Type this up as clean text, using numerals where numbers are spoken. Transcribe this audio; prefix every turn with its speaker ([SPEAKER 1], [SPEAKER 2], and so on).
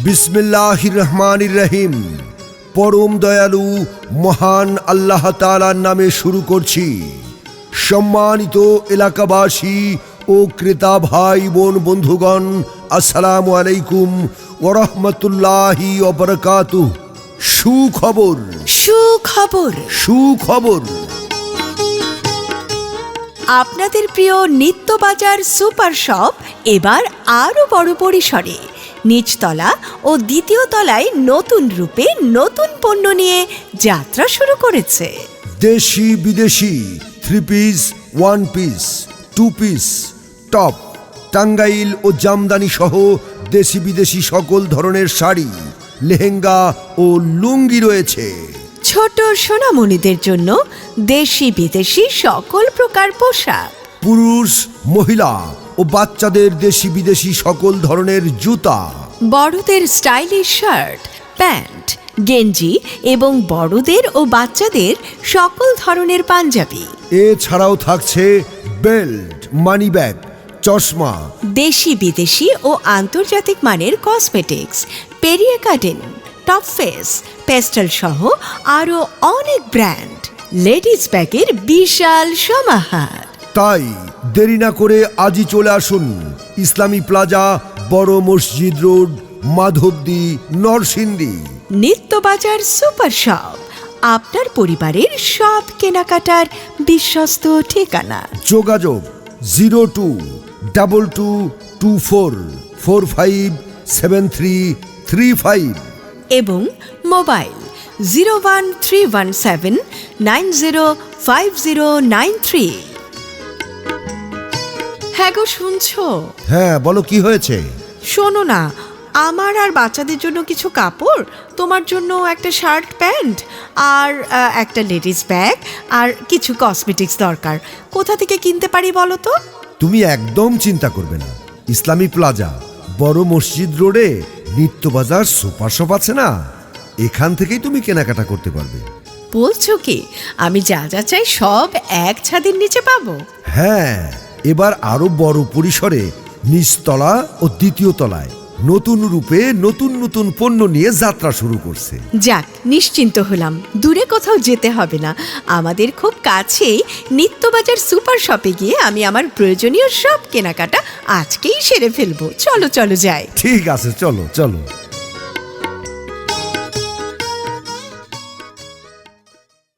[SPEAKER 1] বিসমিল্লাহির রহমানির রহিম। পরম দয়ালু মহান আল্লাহ তাআলার নামে শুরু করছি। সম্মানিত এলাকাবাসী ও ক্রেতা ভাই বোন বন্ধুগণ, আসসালামু আলাইকুম ওয়া রাহমাতুল্লাহি ওয়া বারাকাতুহু। সুখবর
[SPEAKER 2] সুখবর
[SPEAKER 1] সুখবর।
[SPEAKER 2] আপনাদের প্রিয় নিত্যবাজার সুপার শপ এবার আরো বড় পরিসরে নিচতলা ও দ্বিতীয় তলায় নতুন রূপে নতুন পণ্য নিয়ে যাত্রা শুরু করেছে।
[SPEAKER 1] দেশি বিদেশি 3 piece, 1 piece, 2 piece, top, Tangail ও জামদানি সহ দেশি বিদেশি সকল ধরনের শাড়ি, লেহেঙ্গা ও লুঙ্গি রয়েছে।
[SPEAKER 2] ছোট সোনামণিদের জন্য দেশি বিদেশি সকল প্রকার পোশাক,
[SPEAKER 1] পুরুষ, মহিলা ও বাচ্চাদের দেশি বিদেশি সকল ধরনের জুতা,
[SPEAKER 2] বড়দের স্টাইলিশ শার্ট, প্যান্ট, গেঞ্জি এবং বড়দের ও বাচ্চাদের সকল ধরনের পাঞ্জাবি।
[SPEAKER 1] এছাড়াও থাকছে বেল্ট, মানি ব্যাগ, চশমা,
[SPEAKER 2] দেশি বিদেশি ও আন্তর্জাতিক মানের কসমেটিক্স, পেরিয়ে গার্ডেন, টপ ফেস, পেস্টেল সহ আরও অনেক ব্র্যান্ড, লেডিস ব্যাগের বিশাল সমাহার।
[SPEAKER 1] তাই দেরি না করে আজই চলে আসুন ইসলামী প্লাজা, বড় মসজিদ রোড, মাধবদী, নরসিংদী।
[SPEAKER 2] নিত্যবাজার সুপার শপ, আপনার পরিবারের সব কেনাকাটার বিশ্বস্ত ঠিকানা।
[SPEAKER 1] যোগাযোগ 0224457335
[SPEAKER 2] এবং মোবাইল 01317905093। হ্যাঁ গো, শুনছো?
[SPEAKER 1] হ্যাঁ বলো, কি হয়েছে?
[SPEAKER 2] শোনো না, আমার আর বাচ্চাদের জন্য কিছু কাপড়, তোমার জন্য একটা শার্ট প্যান্ট আর একটা লেডিস ব্যাগ আর কিছু কসমেটিক্স দরকার। কোথা থেকে কিনতে পারি বলো তো?
[SPEAKER 1] তুমি একদম চিন্তা করবে না, ইসলামী প্লাজা, বড় মসজিদ রোডে নিত্যবাজার সুপার শপ আছে না, এখান থেকেই তুমি কেনাকাটা করতে পারবে।
[SPEAKER 2] বলছো কি, আমি যা যা চাই সব এক ছাদের নিচে পাবো?
[SPEAKER 1] হ্যাঁ, এবার আরো বড় পরিসরে নিচতলা ও দ্বিতীয় তলায় নতুন রূপে নতুন নতুন পণ্য নিয়ে যাত্রা শুরু করছে।
[SPEAKER 2] যাক, নিশ্চিন্ত হলাম, দূরে কোথাও যেতে হবে না। আমাদের খুব কাছেই নিত্যবাজার সুপার শপে গিয়ে আমি আমার প্রয়োজনীয় সব কেনাকাটা আজকেই সেরে ফেলবো। চলো চলো যাই।
[SPEAKER 1] ঠিক আছে, চলো চলো।